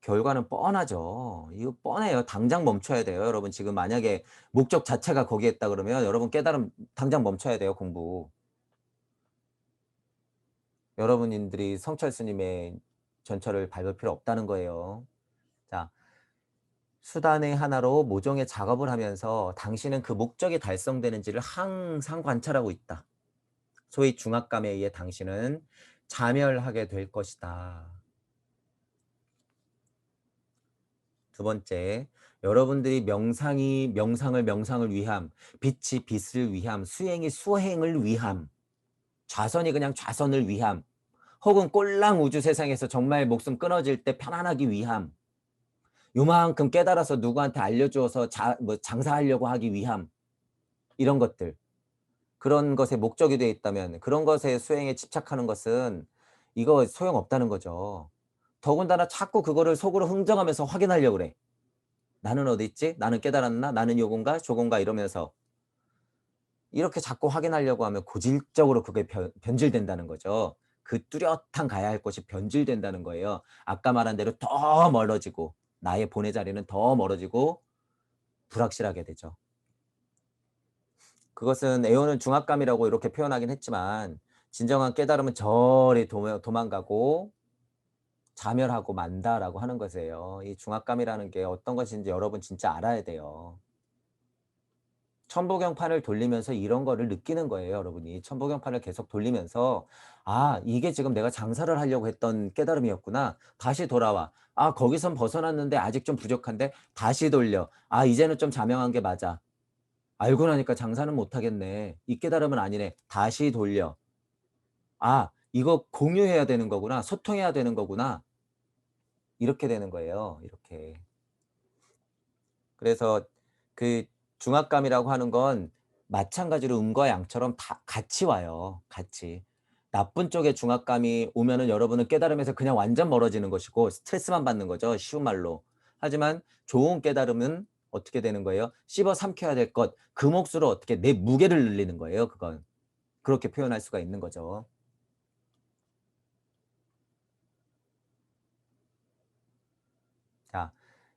결과는 뻔하죠. 이거 뻔해요. 당장 멈춰야 돼요. 여러분 지금 만약에 목적 자체가 거기에 있다 그러면 여러분 깨달음 당장 멈춰야 돼요, 공부. 여러분들이 성철 스님의 전철을 밟을 필요 없다는 거예요. 자, 수단의 하나로 모종의 작업을 하면서 당신은 그 목적이 달성되는지를 항상 관찰하고 있다. 소위 중압감에 의해 당신은 자멸하게 될 것이다. 두 번째, 여러분들이 명상을 위함, 빛이 빛을 위함, 수행이 수행을 위함, 좌선이 그냥 좌선을 위함, 혹은 꼴랑 우주 세상에서 정말 목숨 끊어질 때 편안하기 위함, 요만큼 깨달아서 누구한테 알려주어서 장사하려고 하기 위함, 이런 것들. 그런 것에 목적이 되어 있다면 그런 것에 수행에 집착하는 것은 이거 소용없다는 거죠. 더군다나 자꾸 그거를 속으로 흥정하면서 확인하려고 그래. '나는 어디 있지? 나는 깨달았나? 나는 요건가? 저건가?' 이러면서 이렇게 자꾸 확인하려고 하면 고질적으로 그게 변질된다는 거죠. 그 뚜렷한 가야 할 곳이 변질된다는 거예요. 아까 말한 대로 더 멀어지고 나의 본의 자리는 더 멀어지고 불확실하게 되죠. 그것은 애호는 중압감이라고 이렇게 표현하긴 했지만 진정한 깨달음은 저리 도망가고 자멸하고 만다라고 하는 것이에요. 이 중압감이라는 게 어떤 것인지 여러분 진짜 알아야 돼요. 천부경판을 돌리면서 이런 거를 느끼는 거예요, 여러분이. 천부경판을 계속 돌리면서 '아 이게 지금 내가 장사를 하려고 했던 깨달음이었구나. 다시 돌아와. 아 거기선 벗어났는데 아직 좀 부족한데 다시 돌려. 아 이제는 좀 자명한 게 맞아. 알고 나니까 장사는 못 하겠네. 이 깨달음은 아니네. 다시 돌려. 아 이거 공유해야 되는 거구나. 소통해야 되는 거구나.' 이렇게 되는 거예요, 이렇게. 그래서 그 중압감이라고 하는 건 마찬가지로 음과 양처럼 다 같이 와요, 같이. 나쁜 쪽의 중압감이 오면은 여러분은 깨달음에서 그냥 완전 멀어지는 것이고 스트레스만 받는 거죠, 쉬운 말로. 하지만 좋은 깨달음은 어떻게 되는 거예요? 씹어 삼켜야 될 것, 그 몫으로 어떻게 내 무게를 늘리는 거예요, 그건. 그렇게 표현할 수가 있는 거죠. 자,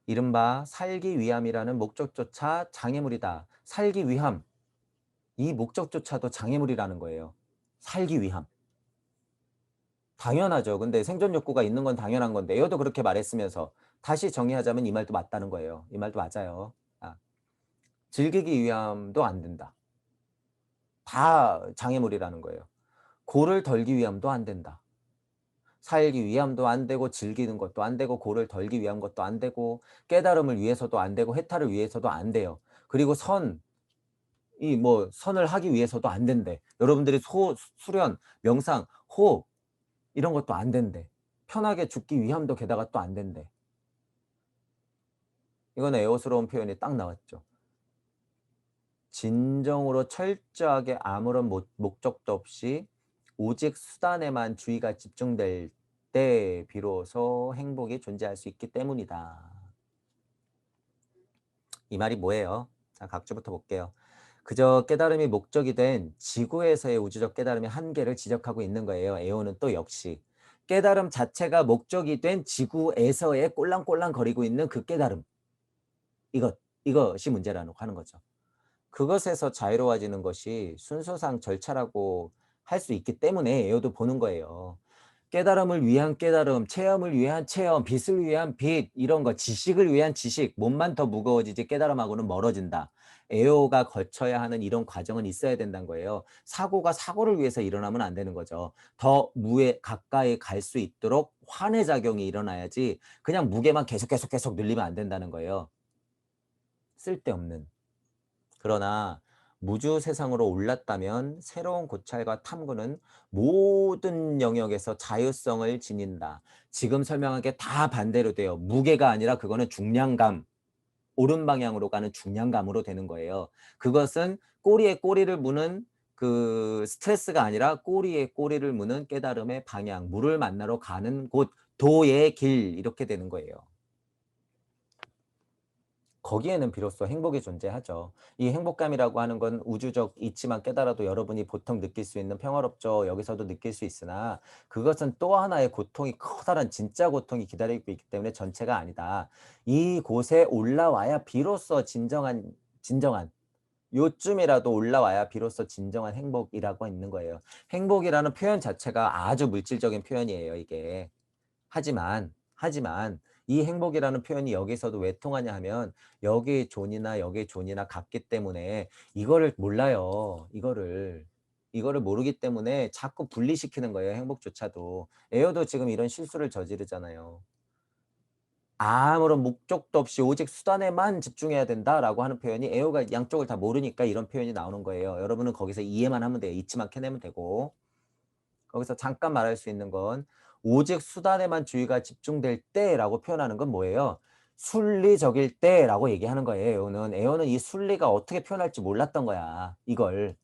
이른바 살기 위함이라는 목적조차 장애물이다. 살기 위함. 이 목적조차도 장애물이라는 거예요. 살기 위함. 당연하죠. 근데 생존 욕구가 있는 건 당연한 건데 에어도 그렇게 말했으면서 다시 정의하자면 이 말도 맞다는 거예요. 이 말도 맞아요. 아, 즐기기 위함도 안 된다. 다 장애물이라는 거예요. 고를 덜기 위함도 안 된다. 살기 위함도 안 되고 즐기는 것도 안 되고 고를 덜기 위한 것도 안 되고 깨달음을 위해서도 안 되고 해탈을 위해서도 안 돼요. 그리고 선을 하기 위해서도 안 된대. 여러분들이 수련, 명상, 호흡 이런 것도 안 된대. 편하게 죽기 위함도 게다가 또 안 된대. 이건 에어스러운 표현이 딱 나왔죠. 진정으로 철저하게 아무런 목적도 없이 오직 수단에만 주의가 집중될 때 비로소 행복이 존재할 수 있기 때문이다. 이 말이 뭐예요? 자, 각주부터 볼게요. 그저 깨달음이 목적이 된 지구에서의 우주적 깨달음의 한계를 지적하고 있는 거예요. 에오는 또 역시 깨달음 자체가 목적이 된 지구에서의 꼴랑꼴랑 거리고 있는 그 깨달음, 이것이 문제라고 하는 거죠. 그것에서 자유로워지는 것이 순서상 절차라고 할 수 있기 때문에 에어도 보는 거예요. 깨달음을 위한 깨달음, 체험을 위한 체험, 빛을 위한 빛, 이런 거, 지식을 위한 지식, 몸만 더 무거워지지 깨달음하고는 멀어진다. 에어가 거쳐야 하는 이런 과정은 있어야 된다는 거예요. 사고가 사고를 위해서 일어나면 안 되는 거죠. 더 무에 가까이 갈 수 있도록 환의 작용이 일어나야지 그냥 무게만 계속 늘리면 안 된다는 거예요. 쓸데없는. 그러나 무주 세상으로 올랐다면 새로운 고찰과 탐구는 모든 영역에서 자유성을 지닌다. 지금 설명한 게 다 반대로 돼요. 무게가 아니라 그거는 중량감, 옳은 방향으로 가는 중량감으로 되는 거예요. 그것은 꼬리에 꼬리를 무는 그 스트레스가 아니라 꼬리에 꼬리를 무는 깨달음의 방향, 물을 만나러 가는 곳, 도의 길, 이렇게 되는 거예요. 거기에는 비로소 행복이 존재하죠. 이 행복감이라고 하는 건 우주적 이치만 깨달아도 여러분이 보통 느낄 수 있는 평화롭죠. 여기서도 느낄 수 있으나 그것은 또 하나의 고통이 커다란 진짜 고통이 기다리고 있기 때문에 전체가 아니다. 이곳에 올라와야 비로소 진정한 요쯤이라도 올라와야 비로소 진정한 행복이라고 있는 거예요. 행복이라는 표현 자체가 아주 물질적인 표현이에요, 이게. 하지만 이 행복이라는 표현이 여기서도 왜 통하냐 하면 여기의 존이나 같기 때문에 이거를 몰라요. 이거를 모르기 때문에 자꾸 분리시키는 거예요. 행복조차도. 에어도 지금 이런 실수를 저지르잖아요. 아무런 목적도 없이 오직 수단에만 집중해야 된다라고 하는 표현이 에어가 양쪽을 다 모르니까 이런 표현이 나오는 거예요. 여러분은 거기서 이해만 하면 돼요. 이치만 캐내면 되고. 거기서 잠깐 말할 수 있는 건 오직 수단에만 주의가 집중될 때라고 표현하는 건 뭐예요? 순리적일 때라고 얘기하는 거예요. 에어는 이 순리가 어떻게 표현할지 몰랐던 거야. 이걸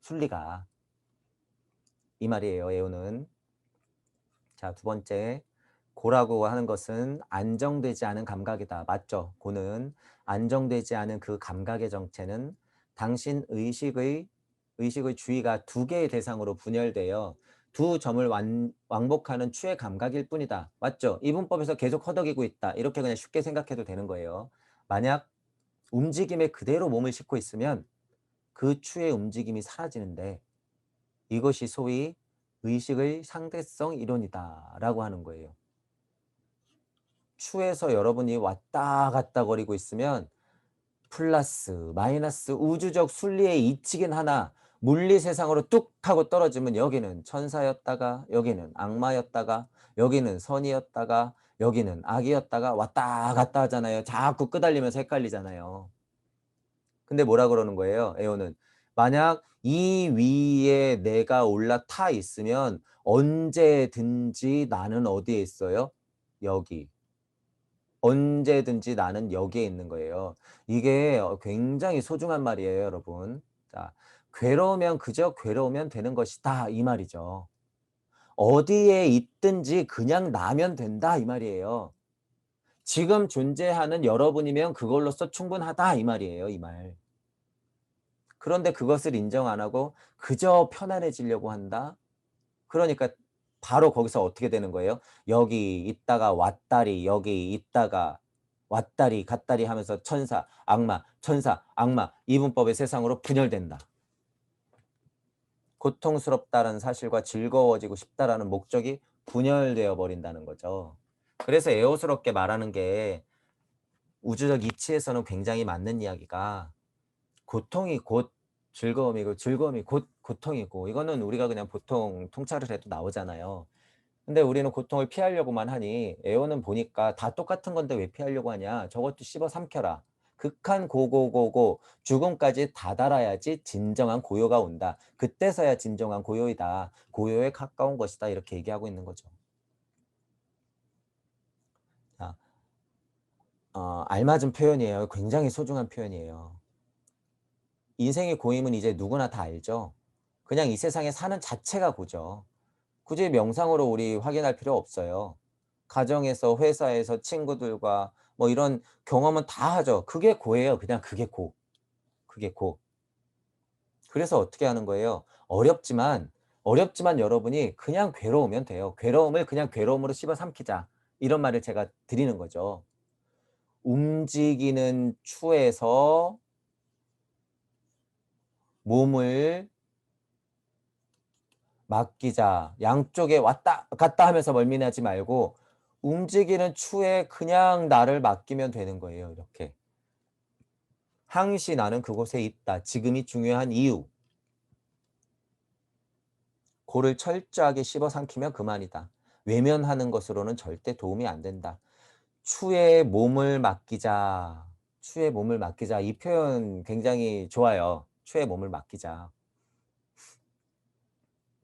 순리가 이 말이에요. 에어는. 자, 두 번째, 고라고 하는 것은 안정되지 않은 감각이다. 맞죠? 고는 안정되지 않은 그 감각의 정체는 당신 의식의 주의가 두 개의 대상으로 분열되어 두 점을 왕복하는 추의 감각일 뿐이다. 맞죠? 이분법에서 계속 허덕이고 있다. 이렇게 그냥 쉽게 생각해도 되는 거예요. 만약 움직임에 그대로 몸을 싣고 있으면 그 추의 움직임이 사라지는데 이것이 소위 의식의 상대성 이론이다 라고 하는 거예요. 추에서 여러분이 왔다 갔다 거리고 있으면 플러스 마이너스 우주적 순리의 이치긴 하나 물리 세상으로 뚝 하고 떨어지면 여기는 천사였다가 여기는 악마였다가 여기는 선이었다가 여기는 악이었다가 왔다 갔다 하잖아요. 자꾸 끄달리면서 헷갈리잖아요. 근데 뭐라 그러는 거예요? 에오는 만약 이 위에 내가 올라타 있으면 언제든지 나는 어디에 있어요? 여기. 언제든지 나는 여기에 있는 거예요. 이게 굉장히 소중한 말이에요, 여러분. 자, 괴로우면 그저 괴로우면 되는 것이다 이 말이죠. 어디에 있든지 그냥 나면 된다 이 말이에요. 지금 존재하는 여러분이면 그걸로써 충분하다 이 말이에요, 이 말. 그런데 그것을 인정 안 하고 그저 편안해지려고 한다. 그러니까 바로 거기서 어떻게 되는 거예요? 여기 있다가 왔다리, 여기 있다가 왔다리 갔다리 하면서 천사, 악마, 천사, 악마 이분법의 세상으로 분열된다. 고통스럽다는 사실과 즐거워지고 싶다라는 목적이 분열되어 버린다는 거죠. 그래서 애호스럽게 말하는 게 우주적 이치에서는 굉장히 맞는 이야기가 고통이 곧 즐거움이고 즐거움이 곧 고통이고 이거는 우리가 그냥 보통 통찰을 해도 나오잖아요. 근데 우리는 고통을 피하려고만 하니 에어는 보니까 다 똑같은 건데 왜 피하려고 하냐. 저것도 씹어 삼켜라. 극한 고고고고 죽음까지 다다라야지 진정한 고요가 온다. 그때서야 진정한 고요이다. 고요에 가까운 것이다. 이렇게 얘기하고 있는 거죠. 자, 알맞은 표현이에요. 굉장히 소중한 표현이에요. 인생의 고임은 이제 누구나 다 알죠. 그냥 이 세상에 사는 자체가 고죠. 굳이 명상으로 우리 확인할 필요 없어요. 가정에서, 회사에서, 친구들과 뭐 이런 경험은 다 하죠. 그게 고예요. 그냥 그게 고. 그게 고. 그래서 어떻게 하는 거예요? 어렵지만 여러분이 그냥 괴로우면 돼요. 괴로움을 그냥 괴로움으로 씹어 삼키자. 이런 말을 제가 드리는 거죠. 움직이는 추에서 몸을 맡기자. 양쪽에 왔다 갔다 하면서 멀미나지 말고 움직이는 추에 그냥 나를 맡기면 되는 거예요, 이렇게. 항시 나는 그곳에 있다. 지금이 중요한 이유. 고를 철저하게 씹어 삼키면 그만이다. 외면하는 것으로는 절대 도움이 안 된다. 추에 몸을 맡기자. 추에 몸을 맡기자. 이 표현 굉장히 좋아요. 추에 몸을 맡기자.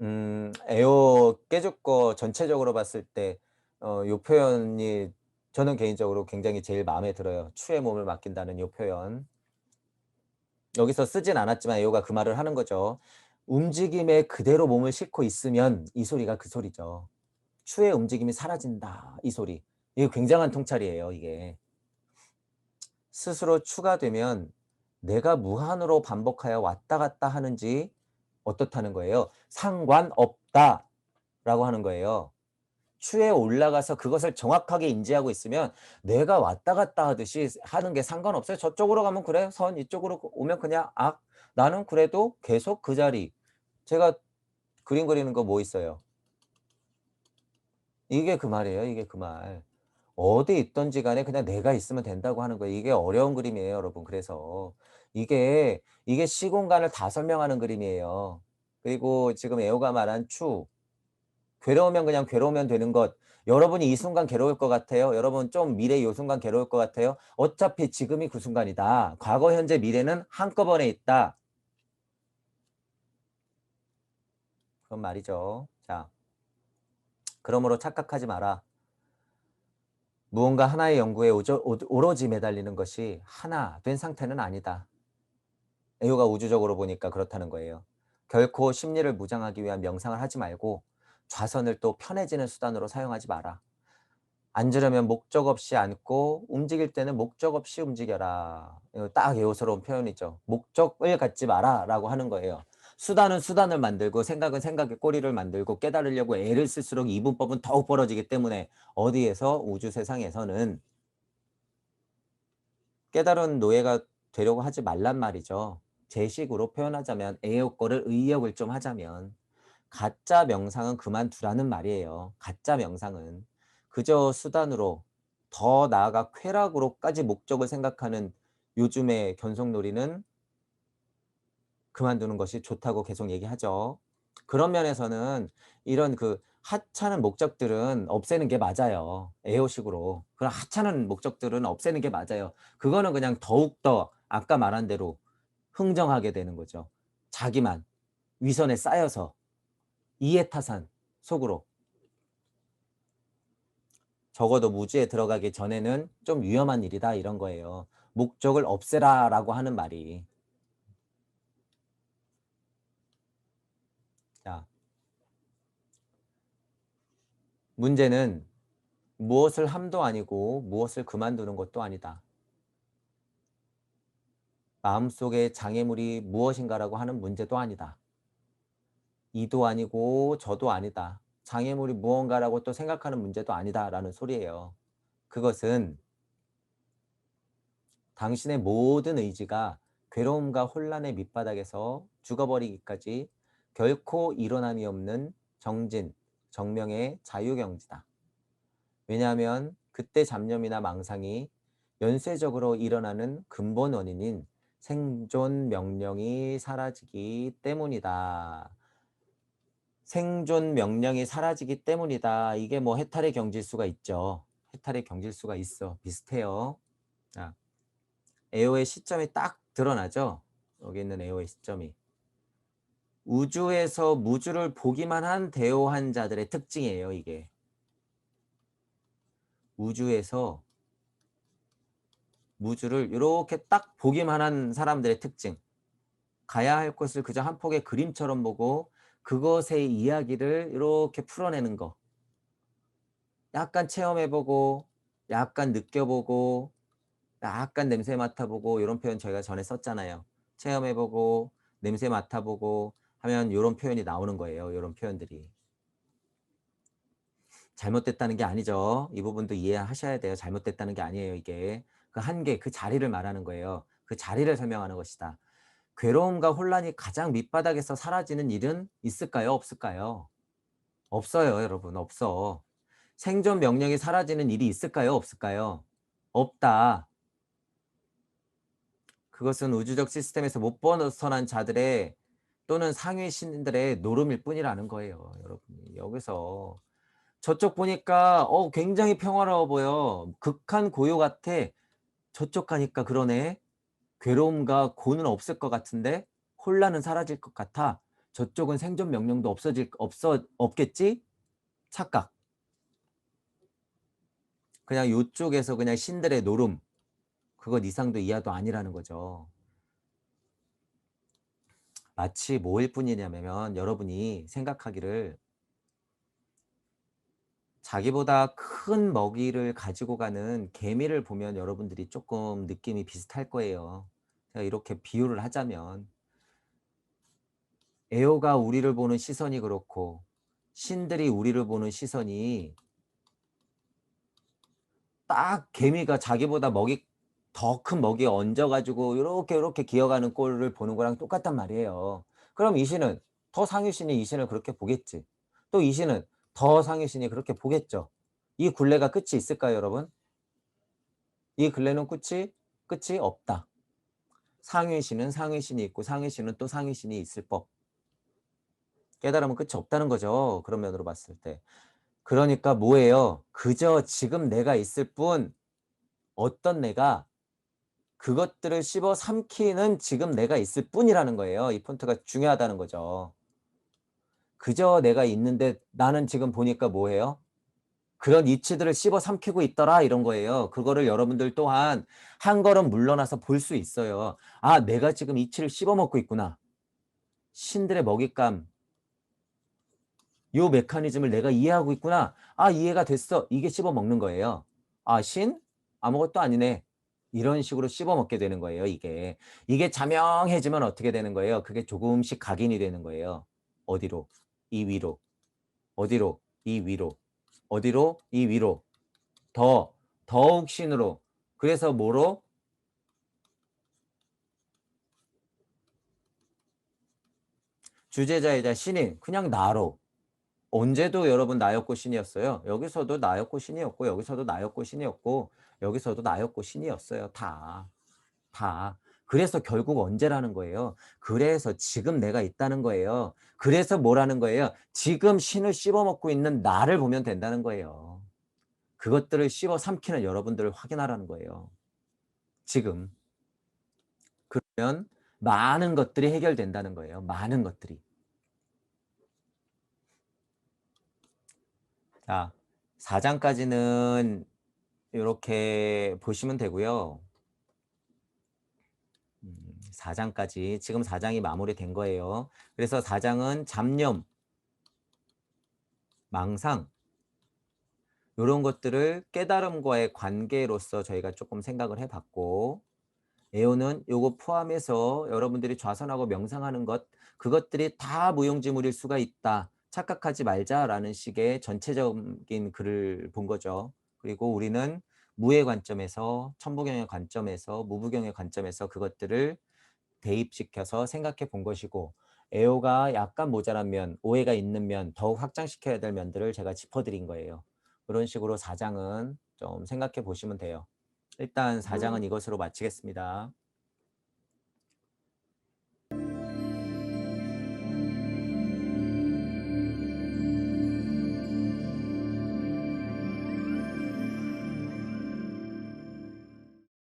애호 깨죽거 전체적으로 봤을 때 요 표현이 저는 개인적으로 굉장히 제일 마음에 들어요. 추에 몸을 맡긴다는 요 표현. 여기서 쓰진 않았지만 애호가 그 말을 하는 거죠. 움직임에 그대로 몸을 싣고 있으면 이 소리가 그 소리죠. 추의 움직임이 사라진다. 이 소리. 이게 굉장한 통찰이에요, 이게. 스스로 추가 되면 내가 무한으로 반복하여 왔다 갔다 하는지 어떻다는 거예요. 상관없다라고 하는 거예요. 추에 올라가서 그것을 정확하게 인지하고 있으면 내가 왔다 갔다 하듯이 하는 게 상관없어요. 저쪽으로 가면 그래. 선 이쪽으로 오면 그냥 악. 나는 그래도 계속 그 자리. 제가 그림 그리는 거 뭐 있어요. 이게 그 말이에요. 이게 그 말. 어디 있든지 간에 그냥 내가 있으면 된다고 하는 거예요. 이게 어려운 그림이에요, 여러분. 그래서 이게 시공간을 다 설명하는 그림이에요. 그리고 지금 애호가 말한 추, 괴로우면 그냥 괴로우면 되는 것. 여러분이 이 순간 괴로울 것 같아요? 여러분 좀 미래 요 순간 괴로울 것 같아요? 어차피 지금이 그 순간이다. 과거, 현재, 미래는 한꺼번에 있다. 그런 말이죠. 자, 그러므로 착각하지 마라. 무언가 하나의 연구에 오로지 매달리는 것이 하나 된 상태는 아니다. 애호가 우주적으로 보니까 그렇다는 거예요. 결코 심리를 무장하기 위한 명상을 하지 말고 좌선을 또 편해지는 수단으로 사용하지 마라. 앉으려면 목적 없이 앉고 움직일 때는 목적 없이 움직여라. 이거 딱 예우스러운 표현이죠. 목적을 갖지 마라라고 하는 거예요. 수단은 수단을 만들고 생각은 생각의 꼬리를 만들고 깨달으려고 애를 쓸수록 이분법은 더욱 벌어지기 때문에 어디에서 우주 세상에서는 깨달은 노예가 되려고 하지 말란 말이죠. 제 식으로 표현하자면 애의 거를 의역을 좀 하자면 가짜 명상은 그만두라는 말이에요. 가짜 명상은 그저 수단으로 더 나아가 쾌락으로까지 목적을 생각하는 요즘의 견성놀이는 그만두는 것이 좋다고 계속 얘기하죠. 그런 면에서는 이런 그 하찮은 목적들은 없애는 게 맞아요. 애호식으로. 그런 하찮은 목적들은 없애는 게 맞아요. 그거는 그냥 더욱더 아까 말한 대로 흥정하게 되는 거죠. 자기만 위선에 쌓여서 이해타산 속으로. 적어도 무지에 들어가기 전에는 좀 위험한 일이다 이런 거예요. 목적을 없애라라고 하는 말이. 자, 문제는 무엇을 함도 아니고 무엇을 그만두는 것도 아니다. 마음속에 장애물이 무엇인가라고 하는 문제도 아니다. 이도 아니고 저도 아니다. 장애물이 무언가라고 또 생각하는 문제도 아니다라는 소리예요. 그것은 당신의 모든 의지가 괴로움과 혼란의 밑바닥에서 죽어버리기까지 결코 일어남이 없는 정진, 정명의 자유경지다. 왜냐하면 그때 잡념이나 망상이 연쇄적으로 일어나는 근본 원인인 생존 명령이 사라지기 때문이다. 생존 명령이 사라지기 때문이다. 이게 뭐 해탈의 경질수가 있죠. 해탈의 경질수가 있어. 비슷해요. 자, 에어의 시점이 딱 드러나죠. 여기 있는 에어의 시점이. 우주에서 무주를 보기만 한 대오한 자들의 특징이에요. 이게. 우주에서 무주를 이렇게 딱 보기만 한 사람들의 특징. 가야 할 곳을 그저 한 폭의 그림처럼 보고 그것의 이야기를 이렇게 풀어내는 거. 약간 체험해 보고 약간 느껴 보고 약간 냄새 맡아 보고 요런 표현 저희가 전에 썼잖아요. 체험해 보고 냄새 맡아 보고 하면 요런 표현이 나오는 거예요, 요런 표현들이. 잘못됐다는 게 아니죠. 이 부분도 이해하셔야 돼요. 잘못됐다는 게 아니에요, 이게. 그 한계, 그 자리를 말하는 거예요. 그 자리를 설명하는 것이다. 괴로움과 혼란이 가장 밑바닥에서 사라지는 일은 있을까요? 없을까요? 없어요, 여러분. 없어. 생존 명령이 사라지는 일이 있을까요? 없을까요? 없다. 그것은 우주적 시스템에서 못 벗어난 자들의 또는 상위 신들의 노름일 뿐이라는 거예요, 여러분이. 여기서 저쪽 보니까 굉장히 평화로워 보여. 극한 고요 같아. 저쪽 가니까 그러네. 괴로움과 고는 없을 것 같은데 혼란은 사라질 것 같아. 저쪽은 생존 명령도 없겠지? 착각. 그냥 요쪽에서 그냥 신들의 노름. 그것 이상도 이하도 아니라는 거죠. 마치 뭐일 뿐이냐면 여러분이 생각하기를 자기보다 큰 먹이를 가지고 가는 개미를 보면 여러분들이 조금 느낌이 비슷할 거예요. 제가 이렇게 비유를 하자면 에어가 우리를 보는 시선이 그렇고 신들이 우리를 보는 시선이 딱 개미가 자기보다 먹이 더 큰 먹이에 얹어 가지고 요렇게 기어가는 꼴을 보는 거랑 똑같단 말이에요. 그럼 이 신은 더 상위 신이 이 신을 그렇게 보겠지. 또 이 신은 더 상위 신이 그렇게 보겠죠. 이 굴레가 끝이 있을까요, 여러분? 이 굴레는 끝이 없다. 상위 신은 상위 신이 있고 상위 신은 또 상위 신이 있을 법. 깨달으면 끝이 없다는 거죠, 그런 면으로 봤을 때. 그러니까 뭐예요? 그저 지금 내가 있을 뿐 어떤 내가 그것들을 씹어 삼키는 지금 내가 있을 뿐이라는 거예요. 이 폰트가 중요하다는 거죠. 그저 내가 있는데 나는 지금 보니까 뭐예요? 그런 이치들을 씹어 삼키고 있더라 이런 거예요. 그거를 여러분들 또한 한 걸음 물러나서 볼 수 있어요. 아, 내가 지금 이치를 씹어 먹고 있구나. 신들의 먹잇감, 요 메커니즘을 내가 이해하고 있구나. 아, 이해가 됐어. 이게 씹어 먹는 거예요. 아, 신? 아무것도 아니네. 이런 식으로 씹어 먹게 되는 거예요, 이게. 이게 자명해지면 어떻게 되는 거예요? 그게 조금씩 각인이 되는 거예요. 어디로? 이 위로. 어디로? 이 위로. 어디로? 이 위로. 더욱 신으로. 그래서 뭐로? 주제자이자 신인. 그냥 나로. 언제도 여러분 나였고 신이었어요. 여기서도 나였고 신이었고 여기서도 나였고 신이었고 여기서도 나였고 신이었어요. 다. 다. 그래서 결국 언제라는 거예요. 그래서 지금 내가 있다는 거예요. 그래서 뭐라는 거예요. 지금 신을 씹어먹고 있는 나를 보면 된다는 거예요. 그것들을 씹어 삼키는 여러분들을 확인하라는 거예요. 지금. 그러면 많은 것들이 해결된다는 거예요. 많은 것들이. 자, 4장까지는 요렇게 보시면 되고요. 4장까지 지금 4장이 마무리된 거예요. 그래서 4장은 잡념, 망상 요런 것들을 깨달음과의 관계로서 저희가 조금 생각을 해 봤고 에오는 요거 포함해서 여러분들이 좌선하고 명상하는 것 그것들이 다 무용지물일 수가 있다. 착각하지 말자라는 식의 전체적인 글을 본 거죠. 그리고 우리는 무의 관점에서 천부경의 관점에서 무부경의 관점에서 그것들을 대입시켜서 생각해 본 것이고 애호가 약간 모자란 면, 오해가 있는 면, 더욱 확장시켜야 될 면들을 제가 짚어드린 거예요. 그런 식으로 4장은 좀 생각해 보시면 돼요. 일단 4장은 이것으로 마치겠습니다.